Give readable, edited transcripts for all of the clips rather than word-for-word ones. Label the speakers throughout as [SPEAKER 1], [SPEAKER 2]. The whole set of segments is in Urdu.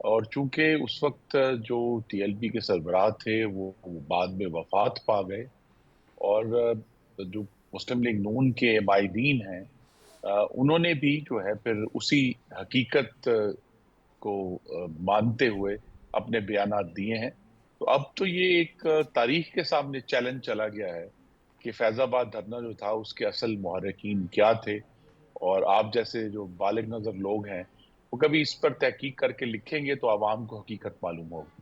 [SPEAKER 1] اور چونکہ اس وقت جو TLP کے سربراہ تھے وہ بعد میں وفات پا گئے، اور جو مسلم لیگ نون کے عمائدین ہیں انہوں نے بھی جو ہے پھر اسی حقیقت کو مانتے ہوئے اپنے بیانات دیے ہیں. تو اب تو یہ ایک تاریخ کے سامنے چیلنج چلا گیا ہے کہ فیض آباد دھرنا جو تھا اس کے اصل محرکین کیا تھے، اور آپ جیسے جو بالغ نظر لوگ ہیں وہ کبھی اس پر تحقیق کر کے لکھیں گے تو عوام کو حقیقت معلوم ہوگی.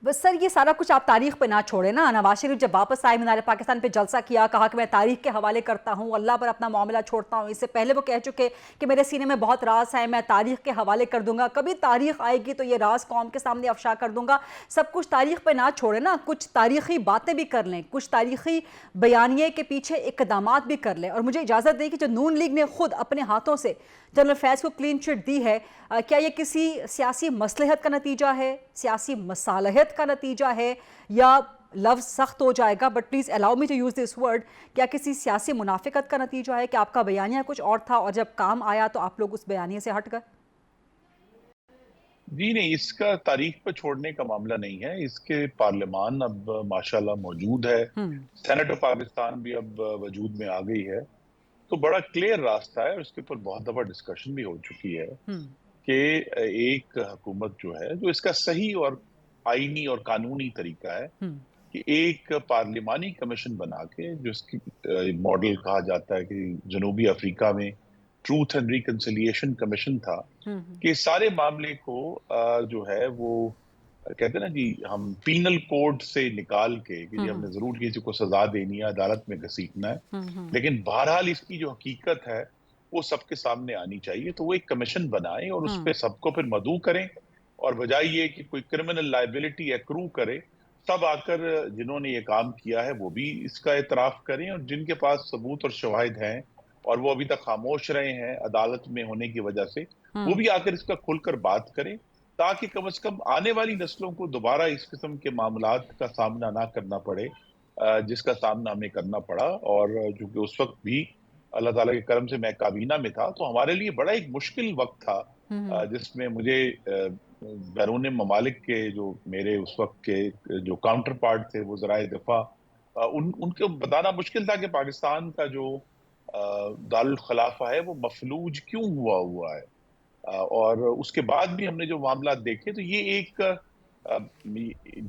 [SPEAKER 2] بس سر یہ سارا کچھ آپ تاریخ پہ نہ چھوڑیں نا. نواز شریف جب واپس آئے مینار پاکستان پہ جلسہ کیا، کہا کہ میں تاریخ کے حوالے کرتا ہوں، اللہ پر اپنا معاملہ چھوڑتا ہوں. اس سے پہلے وہ کہہ چکے کہ میرے سینے میں بہت راز ہے، میں تاریخ کے حوالے کر دوں گا، کبھی تاریخ آئے گی تو یہ راز قوم کے سامنے افشا کر دوں گا. سب کچھ تاریخ پہ نہ چھوڑیں نا، کچھ تاریخی باتیں بھی کر لیں، کچھ تاریخی بیانیے کے پیچھے اقدامات بھی کر لیں. اور مجھے اجازت دیں کہ جو نون لیگ نے خود اپنے ہاتھوں سے جنرل فیض کو کلین چٹ دی ہے، کیا یہ کسی سیاسی مصلحت کا نتیجہ ہے، سیاسی مصالحت کا نتیجہ ہے، یا لفظ سخت ہو جائے گا but please allow me to use this word, کیا کسی سیاسی منافقت کا نتیجہ ہے کہ آپ کا بیانیہ کچھ اور تھا اور جب کام آیا تو آپ لوگ اس بیانیے سے ہٹ گئے؟
[SPEAKER 1] جی نہیں، اس کا تاریخ پہ چھوڑنے کا معاملہ نہیں ہے. اس کے پارلیمان اب ماشاءاللہ موجود ہے، سینٹ آف پاکستان بھی اب وجود میں آ گئی ہے، تو بڑا کلیئر راستہ ہے، اور اس کے اوپر بہت دفعہ ڈسکشن بھی ہو چکی ہے کہ ایک حکومت جو ہے جو اس کا صحیح اور آئینی اور قانونی طریقہ ہے کہ ایک پارلیمانی کمیشن بنا کے، جو اس کی ماڈل کہا جاتا ہے کہ جنوبی افریقہ میں ٹروتھ اینڈ ریکنسیلیشن کمیشن تھا، کہ سارے معاملے کو جو ہے وہ کہتے ہیں نا جی ہم پینل کوڈ سے نکال کے کہ جی ہم نے ضرور کسی کو سزا دینی ہے، عدالت میں گھسیٹنا ہے، لیکن بہرحال اس کی جو حقیقت ہے وہ سب کے سامنے آنی چاہیے. تو وہ ایک کمیشن بنائیں اور اس پہ سب کو پھر مدعو کریں، اور بجائے یہ کہ کوئی کرمنل لائبلٹی ایکرو کرے، سب آ کر جنہوں نے یہ کام کیا ہے وہ بھی اس کا اعتراف کریں، اور جن کے پاس ثبوت اور شواہد ہیں اور وہ ابھی تک خاموش رہے ہیں عدالت میں ہونے کی وجہ سے، وہ بھی آ کر اس کا کھل کر بات کریں، تاکہ کم از کم آنے والی نسلوں کو دوبارہ اس قسم کے معاملات کا سامنا نہ کرنا پڑے جس کا سامنا ہمیں کرنا پڑا. اور چونکہ اس وقت بھی اللہ تعالیٰ کے کرم سے میں کابینہ میں تھا، تو ہمارے لیے بڑا ایک مشکل وقت تھا جس میں مجھے بیرون ممالک کے جو میرے اس وقت کے جو کاؤنٹر پارٹ تھے وزرائے دفاع، ان کو بتانا مشکل تھا کہ پاکستان کا جو دارالخلافہ ہے وہ مفلوج کیوں ہوا ہے. اور اس کے بعد بھی ہم نے جو معاملات دیکھے تو یہ ایک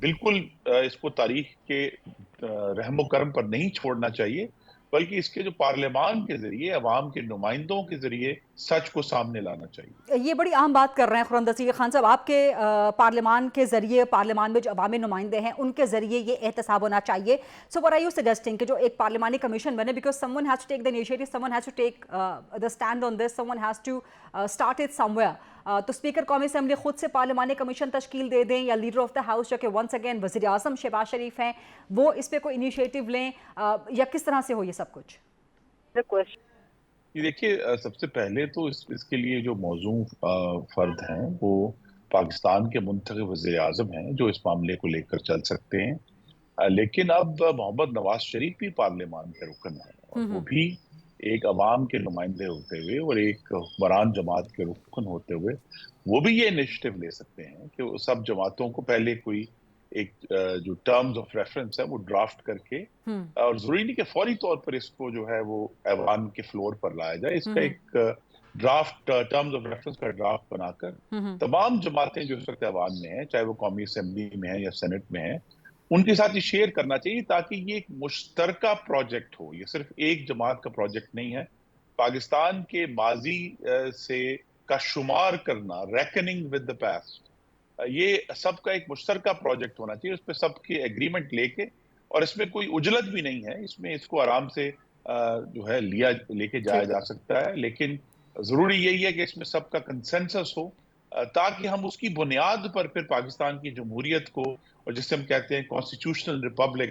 [SPEAKER 1] بالکل اس کو تاریخ کے رحم و کرم پر نہیں چھوڑنا چاہیے، بلکہ اس کے جو پارلیمان کے ذریعے عوام کے نمائندوں کے ذریعے سچ کو سامنے لانا چاہیے.
[SPEAKER 2] یہ بڑی اہم بات کر رہے ہیں خرم دستگیر خان صاحب، آپ کے پارلیمان کے ذریعے، پارلیمان میں جو عوامی نمائندے ہیں ان کے ذریعے یہ احتساب ہونا چاہیے. سو what are you suggesting کہ جو ایک پارلیمانی کمیشن بنے، because someone has to take the initiative, someone has to take the stand on this, someone has to start it somewhere. تو اسپیکر قومی اسمبلی خود سے پارلیمانی کمیشن تشکیل دے دیں، یا لیڈر آف دا ہاؤس جو کہ ونس اگین وزیر اعظم شہباز شریف ہیں وہ اس پہ کوئی انیشیٹو لیں، یا کس طرح سے ہو یہ سب کچھ؟
[SPEAKER 1] دیکھیے سب سے پہلے تو اس کے لیے جو موضوع فرد ہیں وہ پاکستان کے منتخب وزیر اعظم ہیں جو اس معاملے کو لے کر چل سکتے ہیں، لیکن اب محمد نواز شریف بھی پارلیمان کے رکن ہیں، اور وہ بھی ایک عوام کے نمائندے ہوتے ہوئے اور ایک حکمران جماعت کے رکن ہوتے ہوئے وہ بھی یہ انیشیٹو لے سکتے ہیں کہ سب جماعتوں کو پہلے کوئی ایک جو ٹرمز آف ریفرنس ہے وہ ڈرافٹ کر کے، اور ضروری نہیں کہ فوری طور پر اس کو جو ہے وہ ایوان کے فلور پر لایا جائے، اس کا ایک ڈرافٹ ٹرمز آف ریفرنس کا ڈرافٹ بنا کر تمام جماعتیں جو اس وقت ایوان میں ہیں، چاہے وہ قومی اسمبلی میں ہیں یا سینٹ میں ہیں، ان کے ساتھ یہ شیئر کرنا چاہیے، تاکہ یہ ایک مشترکہ پروجیکٹ ہو. یہ صرف ایک جماعت کا پروجیکٹ نہیں ہے. پاکستان کے ماضی سے کا شمار کرنا، ریکننگ ود دا پاسٹ، یہ سب کا ایک مشترکہ پروجیکٹ ہونا چاہیے. اس پہ سب کی ایگریمنٹ لے کے، اور اس میں کوئی عجلت بھی نہیں ہے، اس میں اس کو آرام سے جو ہے لے کے جایا جا سکتا ہے، لیکن ضروری یہی ہے کہ اس میں سب کا کنسنسس ہو، تاکہ ہم اس کی بنیاد پر پھر پاکستان کی جمہوریت کو، اور جس سے ہم کہتے ہیں constitutional republic,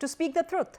[SPEAKER 2] to speak the truth?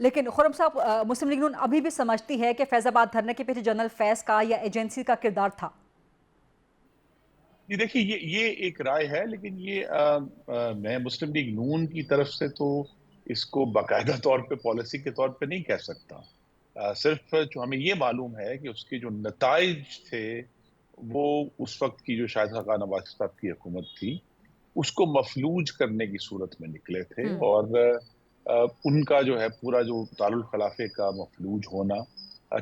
[SPEAKER 2] لیکن خرم صاحب مسلم لیگ نون ابھی بھی سمجھتی ہے کہ فیض آباد دھرنے کے پیچھے جنرل فیض کا یا ایجنسی کا کردار تھا؟
[SPEAKER 1] جی دیکھیے یہ ایک رائے ہے، لیکن یہ میں مسلم لیگ نون کی طرف سے تو اس کو باقاعدہ طور پہ پالیسی کے طور پہ نہیں کہہ سکتا۔ صرف جو ہمیں یہ معلوم ہے کہ اس کے جو نتائج تھے وہ اس وقت کی جو شاہد خاقان نواز صاحب کی حکومت تھی اس کو مفلوج کرنے کی صورت میں نکلے تھے، اور ان کا جو ہے پورا جو دارالخلافے کا مفلوج ہونا،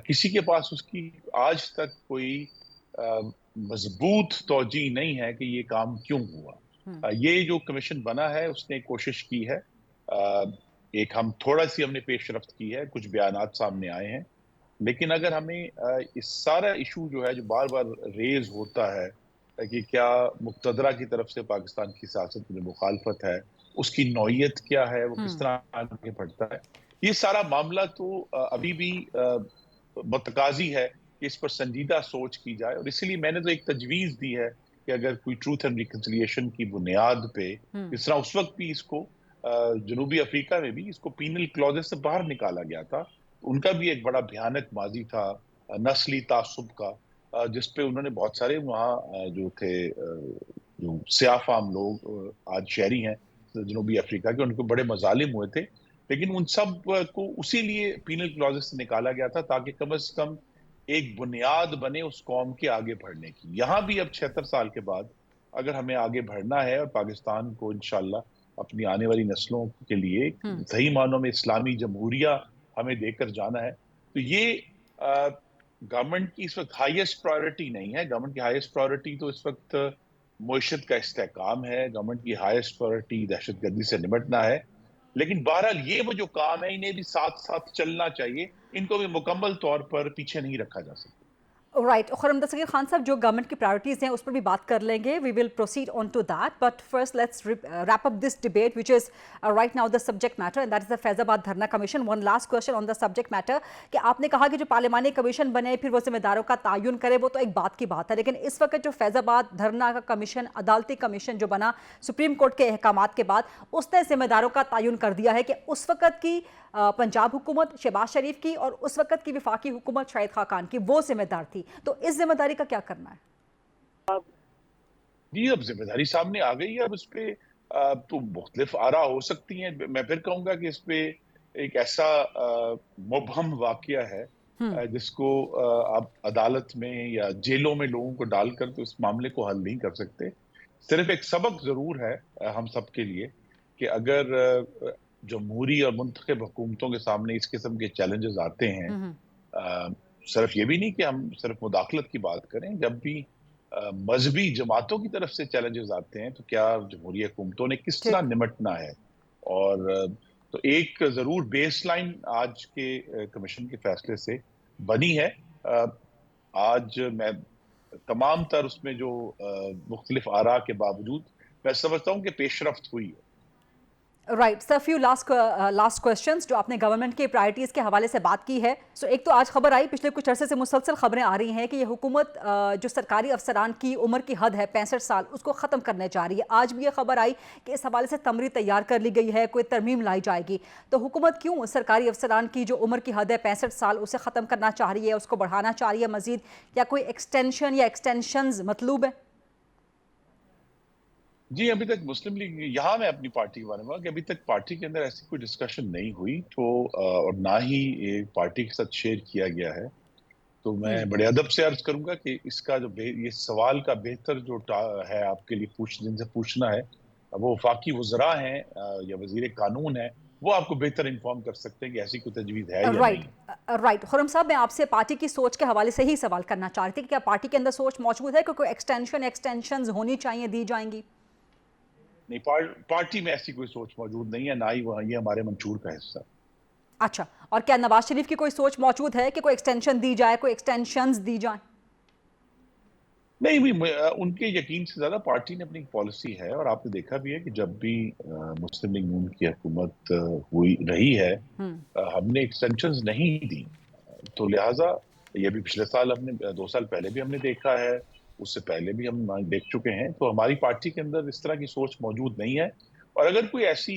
[SPEAKER 1] کسی کے پاس اس کی آج تک کوئی مضبوط توجیہ نہیں ہے کہ یہ کام کیوں ہوا۔ یہ جو کمیشن بنا ہے اس نے کوشش کی ہے، ایک ہم نے پیش رفت کی ہے، کچھ بیانات سامنے آئے ہیں، لیکن اگر ہمیں اس سارا ایشو جو ہے جو بار بار ریز ہوتا ہے کہ کیا مقتدرہ کی طرف سے پاکستان کی سیاست میں مخالفت ہے، اس کی نوعیت کیا ہے، وہ کس طرح آگے بڑھتا ہے، یہ سارا معاملہ تو ابھی بھی متقاضی ہے کہ اس پر سنجیدہ سوچ کی جائے، اور اسی لیے میں نے تو ایک تجویز دی ہے کہ اگر کوئی ٹروتھ اینڈ ریکنسیلیشن کی بنیاد پہ، جس طرح اس وقت بھی اس کو جنوبی افریقہ میں بھی اس کو پینل کلوزز سے باہر نکالا گیا تھا، ان کا بھی ایک بڑا بھیانک ماضی تھا نسلی تعصب کا، جس پہ انہوں نے بہت سارے وہاں جو تھے جو سیاہ فام لوگ آج شہری ہیں جنوبی افریقہ کے، ان کو بڑے مظالم ہوئے تھے، لیکن ان سب کو اسی لیے پینل کلوزز سے نکالا گیا تھا تاکہ کم از کم ایک بنیاد بنے اس قوم کے آگے بڑھنے کی۔ یہاں بھی اب 76 سال کے بعد اگر ہمیں آگے بڑھنا ہے اور پاکستان کو انشاءاللہ اپنی آنے والی نسلوں کے لیے صحیح معنوں میں اسلامی جمہوریہ ہمیں دے کر جانا ہے، تو یہ گورنمنٹ کی اس وقت ہائیسٹ پرائیورٹی نہیں ہے۔ گورنمنٹ کی ہائیسٹ پرائیورٹی تو اس وقت معیشت کا استحکام ہے، گورنمنٹ کی ہائیسٹ پرائیورٹی دہشت گردی سے نمٹنا ہے، لیکن بہرحال یہ وہ جو کام ہے انہیں بھی ساتھ ساتھ چلنا چاہیے، ان کو بھی مکمل طور پر پیچھے نہیں رکھا جا سکتا۔
[SPEAKER 2] رائٹ، خرم دستگیر خان صاحب جو گورنمنٹ کی پرائرٹیز ہیں اس پر بھی بات کر لیں گے، we will proceed on to that, but first let's wrap up this debate which is right now the subject matter, and that is the Faizabad Dharna commission. One last question on the subject matter کہ آپ نے کہا کہ جو پارلیمانی کمیشن بنے پھر وہ ذمہ داروں کا تعین کرے، وہ تو ایک بات کی بات ہے، لیکن اس وقت جو فیض آباد دھرنا کا کمیشن، عدالتی کمیشن جو بنا سپریم کورٹ کے احکامات کے بعد، اس نے ذمہ داروں کا تعین کر دیا ہے کہ اس وقت کی پنجاب حکومت شہباز شریف کی اور اس وقت کی وفاقی حکومت شاہد خاقان کی وہ ذمہ دار تھی، تو اس ذمہ داری کا کیا کرنا ہے؟
[SPEAKER 1] جی اب ذمہ داری سامنے آ گئی ہے، اب اس پہ تو مختلف آراء ہو سکتی ہیں، میں پھر کہوں گا کہ اس پہ ایک ایسا مبہم واقعہ ہے جس کو آپ عدالت میں یا جیلوں میں لوگوں کو ڈال کر تو اس معاملے کو حل نہیں کر سکتے۔ صرف ایک سبق ضرور ہے ہم سب کے لیے کہ اگر جمہوری اور منتخب حکومتوں کے سامنے اس قسم کے چیلنجز آتے ہیں، صرف یہ بھی نہیں کہ ہم صرف مداخلت کی بات کریں، جب بھی مذہبی جماعتوں کی طرف سے چیلنجز آتے ہیں تو کیا جمہوری حکومتوں نے کس طرح نمٹنا ہے، اور تو ایک ضرور بیس لائن آج کے کمیشن کے فیصلے سے بنی ہے۔ آج میں تمام تر اس میں جو مختلف آراء کے باوجود میں سمجھتا ہوں کہ پیش رفت ہوئی ہے۔
[SPEAKER 2] Right sir, few last questions جو آپ نے گورنمنٹ کی پرائرٹیز کے حوالے سے بات کی ہے، سو ایک تو آج خبر آئی، پچھلے کچھ عرصے سے مسلسل خبریں آ رہی ہیں کہ یہ حکومت جو سرکاری افسران کی عمر کی حد ہے 65 سال اس کو ختم کرنے جا رہی ہے۔ آج بھی یہ خبر آئی کہ اس حوالے سے تمری تیار کر لی گئی ہے، کوئی ترمیم لائی جائے گی، تو حکومت کیوں سرکاری افسران کی جو عمر کی حد ہے 65 سال اسے ختم کرنا چاہ رہی ہے، اس کو بڑھانا چاہ رہی ہے مزید، یا کوئی ایکسٹینشن یا ایکسٹینشنز مطلوب ہے؟
[SPEAKER 1] جی ابھی تک مسلم لیگ، یہاں میں اپنی پارٹی کے بارے میں کہ ابھی تک پارٹی کے اندر ایسی کوئی ڈسکشن نہیں ہوئی، تو اور نہ ہی پارٹی کے ساتھ شیئر کیا گیا ہے، تو میں بڑے ادب سے عرض کروں گا کہ اس کا جو یہ سوال کا بہتر جو ہے آپ کے لیے جن سے پوچھنا ہے، وہ وفاقی وزراء ہیں یا وزیر قانون ہیں، وہ آپ کو بہتر انفارم کر سکتے ہیں کہ ایسی کوئی تجویز ہے یا نہیں۔
[SPEAKER 2] رائٹ، خرم صاحب میں آپ سے پارٹی کی سوچ کے حوالے سے ہی سوال کرنا چاہ رہی تھی کہ کیا پارٹی کے اندر سوچ موجود ہے کہ کوئی ایکسٹینشنز ہونی چاہیے، دی جائیں گی؟
[SPEAKER 1] نہیں، پارٹی میں ایسی کوئی سوچ موجود نہیں ہے، نہ ہی یہ ہمارے منشور کا حصہ۔
[SPEAKER 2] اچھا، اور کیا نواز شریف کی کوئی سوچ موجود ہے کہ کوئی ایکسٹینشن دی جائے، کوئی ایکسٹینشنز دی جائیں؟
[SPEAKER 1] نہیں، ان کے یقین سے زیادہ پارٹی نے اپنی پالیسی ہے، اور آپ نے دیکھا بھی ہے کہ جب بھی مسلم لیگ نون کی حکومت ہوئی رہی ہے ہم نے ایکسٹینشنز نہیں دی، تو لہٰذا یہ بھی پچھلے سال ہم نے 2 سال پہلے بھی ہم نے دیکھا ہے، اس سے پہلے بھی ہم دیکھ چکے ہیں، تو ہماری پارٹی کے اندر اس طرح کی سوچ موجود نہیں ہے، اور اگر کوئی ایسی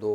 [SPEAKER 3] 2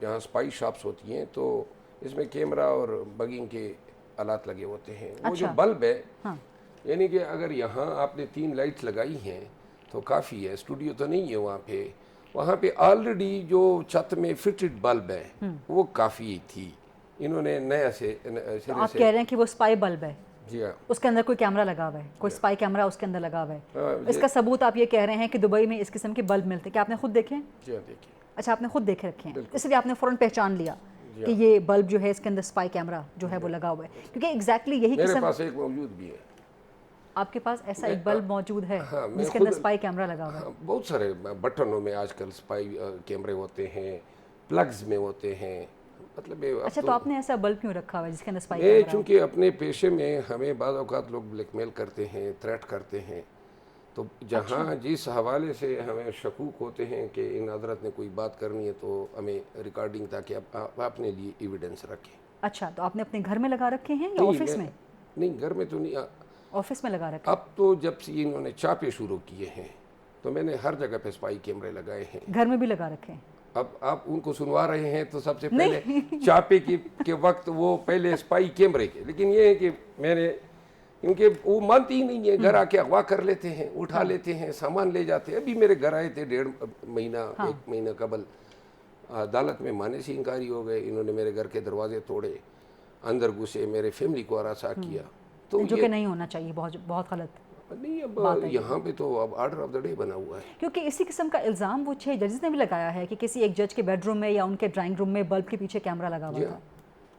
[SPEAKER 3] جہاں سپائی شاپس ہوتی ہیں تو اس میں کیمرہ اور بگنگ کے آلات لگے ہوتے ہیں. وہ جو بلب ہے یعنی کہ اگر یہاں آپ نے 3 لائٹس لگائی ہیں تو کافی ہے. اسٹوڈیو تو نہیں ہے وہاں پہ آلریڈی جو چھت میں فٹڈ بلب ہے وہ کافی تھی. انہوں نے نیا سے
[SPEAKER 2] آپ کہہ رہے ہیں کہ وہ سپائی بلب ہے.
[SPEAKER 3] جی ہاں,
[SPEAKER 2] اس کے اندر کوئی کیمرہ لگا ہوا ہے, کوئی سپائی کیمرہ اس کے اندر لگا ہوا ہے. اس کا ثبوت آپ یہ کہہ رہے ہیں کہ دبئی میں اس قسم کے بلب ملتے ہیں. کیا آپ نے خود دیکھے ہیں؟
[SPEAKER 3] جی ہاں دیکھیے.
[SPEAKER 2] اچھا, آپ نے خود دیکھے رکھے ہیں, اس لیے آپ نے فوراً پہچان لیا کہ یہ بلب جو ہے اس کے اندر سپائی کیمرہ جو ہے وہ لگا ہوا ہے, کیونکہ ایگزیکٹلی یہی
[SPEAKER 3] میرے
[SPEAKER 2] قسم.
[SPEAKER 3] پاس ایک موجود بھی ہے.
[SPEAKER 2] آپ کے پاس ایسا ایک بلب موجود ہے جس کے اندر سپائی کیمرہ لگا ہوا ہے؟
[SPEAKER 3] بہت سارے بٹنوں میں آج کل سپائی کیمرے ہوتے ہیں, پلگز میں ہوتے ہیں. مطلب
[SPEAKER 2] اچھا, تو آپ نے ایسا بلب کیوں رکھا ہوا ہے جس کے اندر سپائی کیمرہ ہو؟
[SPEAKER 3] چونکہ اپنے پیشے میں ہمیں بعض اوقات لوگ بلیک میل کرتے ہیں, تھریٹ کرتے ہیں, تو جہاں جس حوالے سے ہمیں شکوک ہوتے ہیں کہ ان حضرت نے کوئی بات کرنی ہے تو ہمیں ریکارڈنگ تاکہ آپ اپنے لیے ایویڈنس رکھیں.
[SPEAKER 2] اچھا, تو آپ نے اپنے گھر میں لگا رکھے ہیں یا آفس میں؟
[SPEAKER 3] نہیں, گھر میں تو نہیں.
[SPEAKER 2] آفس میں لگا رکھے.
[SPEAKER 3] اب تو جب سے انہوں نے چاپے شروع کیے ہیں تو میں نے ہر جگہ پہ سپائی کیمرے لگائے ہیں.
[SPEAKER 2] گھر میں بھی لگا رکھے ہیں.
[SPEAKER 3] اب آپ ان کو سنوا رہے ہیں تو سب سے پہلے چاپے کے وقت وہ پہلے سپائی کیمرے کے, لیکن یہ ہے کہ میں نے, کیونکہ وہ مانتی ہی نہیں ہے, گھر آ کے اغوا کر لیتے ہیں, اٹھا لیتے ہیں, سامان لے جاتے ہیں. ابھی میرے گھر آئے تھے 1.5 مہینہ 1 مہینہ قبل, عدالت میں ماننے سے انکاری ہو گئے. انہوں نے میرے گھر کے دروازے توڑے, اندر گھسے, میرے فیملی کو ہراساں کیا. تو
[SPEAKER 2] جو کہ نہیں ہونا چاہیے, بہت غلط
[SPEAKER 3] نہیں. اب یہاں پہ تو اب آرڈر آف دا ڈے بنا ہوا ہے,
[SPEAKER 2] کیونکہ اسی قسم کا الزام وہ 6 ججز نے بھی لگایا ہے کہ کسی ایک جج کے بیڈ روم میں یا ان کے ڈرائنگ روم میں بلب کے پیچھے کیمرہ لگا ہوا تھا.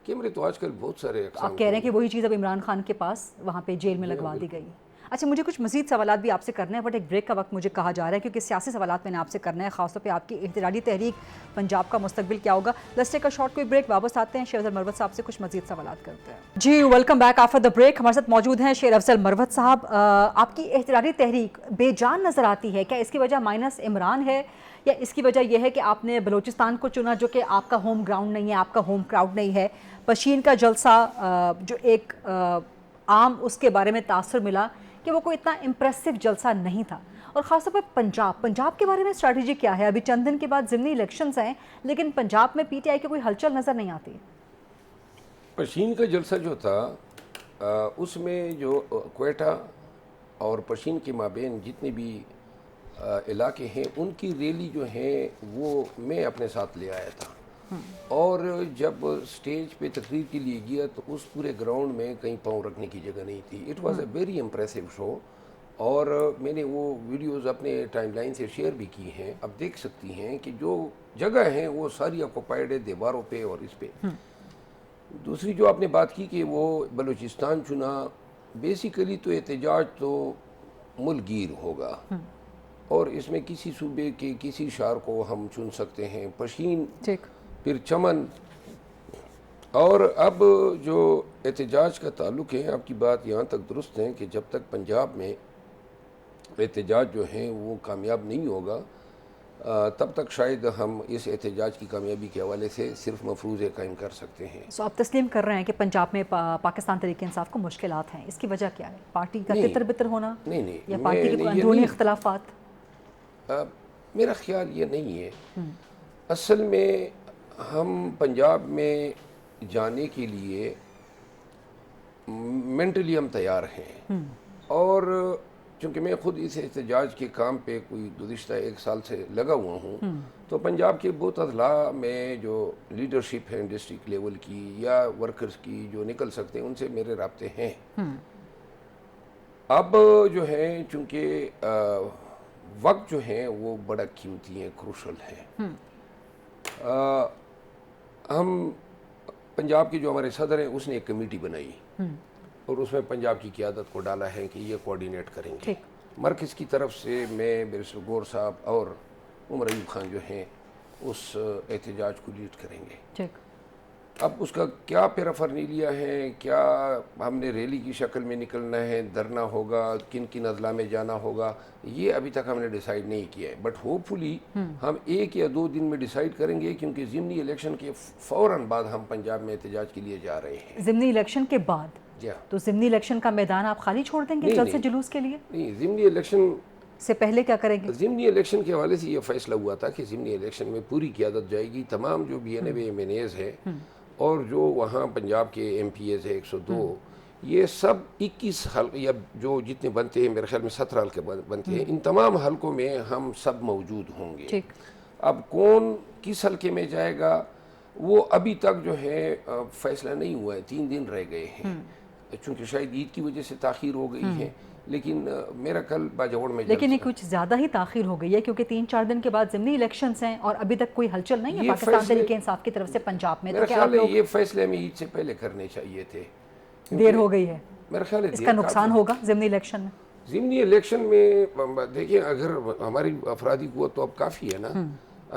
[SPEAKER 3] کیمرے تو آج کل بہت سارے
[SPEAKER 2] آپ کہہ رہے ہیں کہ وہی چیز اب عمران خان کے پاس وہاں پہ جیل میں لگوا دی گئی. اچھا, مجھے کچھ مزید سوالات بھی آپ سے کرنے ہیں, بٹ ایک بریک کا وقت مجھے کہا جا رہا ہے کیونکہ سیاسی سوالات میں نے آپ سے کرنا ہے, خاص طور پہ آپ کی احتجاجی تحریک پنجاب کا مستقبل کیا ہوگا. لیٹس ٹیک اے شارٹ کوئی بریک, واپس آتے ہیں, شیر افضل مروت صاحب سے کچھ مزید سوالات کرتے ہیں. جی, welcome back after the break. ہمارے ساتھ موجود ہیں شیر افضل مروت صاحب. آپ کی احتجاجی تحریک بے جان نظر آتی ہے, کیا اس کی وجہ مائنس عمران ہے یا اس کی وجہ یہ ہے کہ آپ نے بلوچستان کو چنا جو کہ آپ کا ہوم گراؤنڈ نہیں ہے, آپ کا ہوم کراؤڈ نہیں ہے؟ پشین کا جلسہ جو ایک عام اس کے بارے میں تاثر ملا کہ وہ کوئی اتنا امپریسو جلسہ نہیں تھا, اور خاص طور پہ پنجاب کے بارے میں اسٹریٹجی کیا ہے؟ ابھی چند دن کے بعد ضمنی الیکشنز ہیں لیکن پنجاب میں پی ٹی آئی کی کوئی ہلچل نظر نہیں آتی.
[SPEAKER 3] پشین کا جلسہ جو تھا اس میں جو کوئٹہ اور پشین کے مابین جتنے بھی علاقے ہیں ان کی ریلی جو ہیں وہ میں اپنے ساتھ لے آیا تھا, اور جب سٹیج پہ تقریر کے لیے گیا تو اس پورے گراؤنڈ میں کہیں پاؤں رکھنے کی جگہ نہیں تھی. It was a very impressive show, اور میں نے وہ ویڈیوز اپنے ٹائم لائن سے شیئر بھی کی ہیں. اب دیکھ سکتی ہیں کہ جو جگہ ہیں وہ ساری آکوپائڈ ہے, دیواروں پہ اور اس پہ. دوسری جو آپ نے بات کی کہ وہ بلوچستان چنا, بیسیکلی تو احتجاج تو ملک گیر ہوگا, اور اس میں کسی صوبے کے کسی شہر کو ہم چن سکتے ہیں, پشین, پھر چمن. اور اب جو احتجاج کا تعلق ہے, آپ کی بات یہاں تک درست ہے کہ جب تک پنجاب میں احتجاج جو ہیں وہ کامیاب نہیں ہوگا تب تک شاید ہم اس احتجاج کی کامیابی کے حوالے سے صرف مفروضے قائم کر سکتے ہیں.
[SPEAKER 2] سو آپ تسلیم کر رہے ہیں کہ پنجاب میں پاکستان تحریک انصاف کو مشکلات ہیں, اس کی وجہ کیا ہے؟ پارٹی کا تتر بتر ہونا یا پارٹی کے اندرونی اختلافات؟
[SPEAKER 3] میرا خیال یہ نہیں ہے. اصل میں ہم پنجاب میں جانے کے لیے مینٹلی ہم تیار ہیں, اور چونکہ میں خود اس احتجاج کے کام پہ کوئی گزشتہ 1 سال سے لگا ہوا ہوں, تو پنجاب کے بہت اضلاع میں جو لیڈرشپ ہے ڈسٹرکٹ لیول کی یا ورکرز کی جو نکل سکتے ہیں ان سے میرے رابطے ہیں. اب جو ہے چونکہ وقت جو ہیں وہ بڑا قیمتی ہیں, کروشل ہیں. ہم پنجاب کے جو ہمارے صدر ہیں اس نے ایک کمیٹی بنائی اور اس میں پنجاب کی قیادت کو ڈالا ہے کہ یہ کوارڈینیٹ کریں گے. مرکز کی طرف سے میں بیرسٹر گور صاحب اور عمر ایوب خان جو ہیں اس احتجاج کو لیڈ کریں گے. اب اس کا کیا پیرافرنیلیا ہے, کیا ہم نے ریلی کی شکل میں نکلنا ہے, دھرنا ہوگا, کن کن اضلاع میں جانا ہوگا, یہ ابھی تک ہم نے ڈیسائیڈ نہیں کیا ہے. بٹ ہوپ فلی ہم 1 یا 2 دن میں ڈیسائیڈ کریں گے, کیونکہ ضمنی الیکشن کے فوراً بعد ہم پنجاب میں احتجاج کے لیے جا رہے ہیں.
[SPEAKER 2] ضمنی الیکشن کے بعد؟ تو ضمنی الیکشن کا میدان آپ خالی چھوڑ دیں گے جلد سے جلوس کے لیے؟
[SPEAKER 3] نہیں, ضمنی الیکشن
[SPEAKER 2] سے پہلے کیا کریں گے؟
[SPEAKER 3] ضمنی الیکشن کے حوالے سے یہ فیصلہ ہوا تھا کہ ضمنی الیکشن میں پوری قیادت جائے گی، تمام جو B N A M N ایز ہے اور جو وہاں پنجاب کے ایم پی ایز ہے 102، یہ سب 21 حلقے یا جو جتنے بنتے ہیں، میرے خیال میں 17 حلقے بنتے ہیں، ان تمام حلقوں میں ہم سب موجود ہوں گے۔ اب کون کس حلقے میں جائے گا وہ ابھی تک جو ہے فیصلہ نہیں ہوا ہے، 3 دن رہ گئے ہیں، چونکہ شاید عید کی وجہ سے تاخیر ہو گئی ہے، لیکن میرا کل باجوڑ میں
[SPEAKER 2] لیکن یہ کچھ زیادہ ہی تاخیر ہو گئی ہے، کیونکہ 3-4 دن کے بعد ضمنی الیکشنز ہیں اور ابھی تک کوئی ہلچل نہیں ہے پاکستان تحریک انصاف کی طرف سے پنجاب میں۔
[SPEAKER 3] میرا خیال ہے یہ فیصلے ہمیں عید سے پہلے کرنے چاہیے تھے،
[SPEAKER 2] دیر ہو گئی ہے،
[SPEAKER 3] میرا خیال ہے
[SPEAKER 2] اس کا نقصان ہوگا ضمنی الیکشن میں۔
[SPEAKER 3] ضمنی الیکشن میں دیکھیں، اگر ہماری افرادی قوت تو اب کافی ہے نا،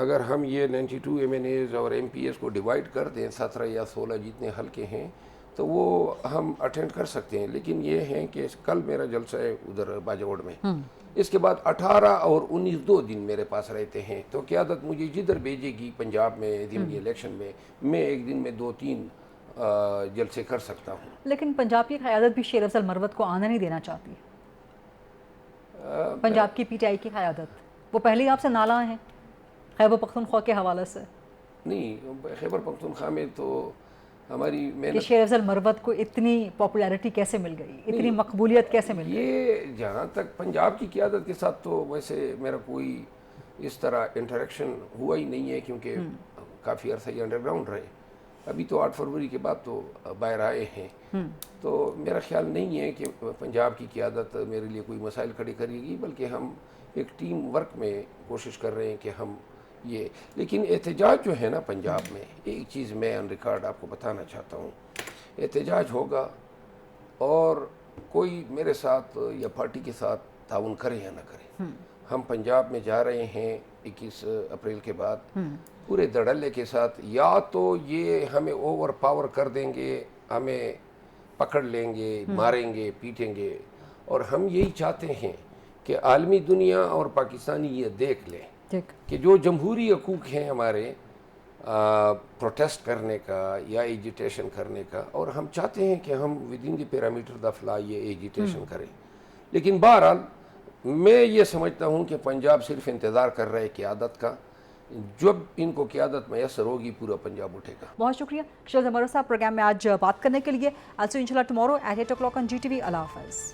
[SPEAKER 3] اگر ہم یہ 92 ایم این ایز اور ایم پی ایس کو ڈیوائڈ کر دیں 17 یا 16 جتنے حلقے ہیں تو وہ ہم اٹینڈ کر سکتے ہیں، لیکن یہ ہیں کہ کل میرا جلسہ ہے ادھر باجوڑ میں، اس کے بعد 18 اور 19 2 دن میرے پاس رہتے ہیں، تو قیادت مجھے جدھر بھیجے گی پنجاب میں ضمنی الیکشن میں ایک دن میں 2-3 جلسے کر سکتا ہوں۔
[SPEAKER 2] لیکن پنجاب کی قیادت بھی شیر افضل مروت کو آنے نہیں دینا چاہتی، پنجاب کی پی ٹی آئی کی قیادت، وہ پہلے ہی آپ سے نالاں ہیں خیبر پختونخوا کے حوالے سے۔
[SPEAKER 3] نہیں، خیبر پختونخوا میں تو ہماری
[SPEAKER 2] کہ شیر افضل مروت کو اتنی پاپولیرٹی کیسے مل گئی، اتنی مقبولیت کیسے مل گئی؟
[SPEAKER 3] یہ جہاں تک پنجاب کی قیادت کے ساتھ تو ویسے میرا کوئی اس طرح انٹریکشن ہوا ہی نہیں ہے، کیونکہ کافی عرصہ یہ انڈر گراؤنڈ رہے، ابھی تو 8 فروری کے بعد تو باہر آئے ہیں، تو میرا خیال نہیں ہے کہ پنجاب کی قیادت میرے لیے کوئی مسائل کھڑے کرے گی، بلکہ ہم ایک ٹیم ورک میں کوشش کر رہے ہیں کہ ہم یہ، لیکن احتجاج جو ہے نا پنجاب میں، ایک چیز میں آن ریکارڈ آپ کو بتانا چاہتا ہوں، احتجاج ہوگا اور کوئی میرے ساتھ یا پارٹی کے ساتھ تعاون کرے یا نہ کرے، ہم پنجاب میں جا رہے ہیں 21 اپریل کے بعد پورے دھڑلے کے ساتھ، یا تو یہ ہمیں اوور پاور کر دیں گے، ہمیں پکڑ لیں گے، ماریں گے، پیٹیں گے، اور ہم یہی چاہتے ہیں کہ عالمی دنیا اور پاکستانی یہ دیکھ لیں کہ جو جمہوری حقوق ہیں ہمارے پروٹیسٹ کرنے کا یا ایجیٹیشن کرنے کا، اور ہم چاہتے ہیں کہ ہم ودن دی پیرامیٹر دا فلا یہ ایجیٹیشن کریں، لیکن بہرحال میں یہ سمجھتا ہوں کہ پنجاب صرف انتظار کر رہے قیادت کا، جب ان کو قیادت میسر ہوگی پورا پنجاب اٹھے گا۔
[SPEAKER 2] بہت شکریہ شیر افضل مروت صاحب پروگرام میں آج بات کرنے کے لیے۔ I'll see you inshallah tomorrow at 8 o'clock on GTV۔ اللہ حافظ۔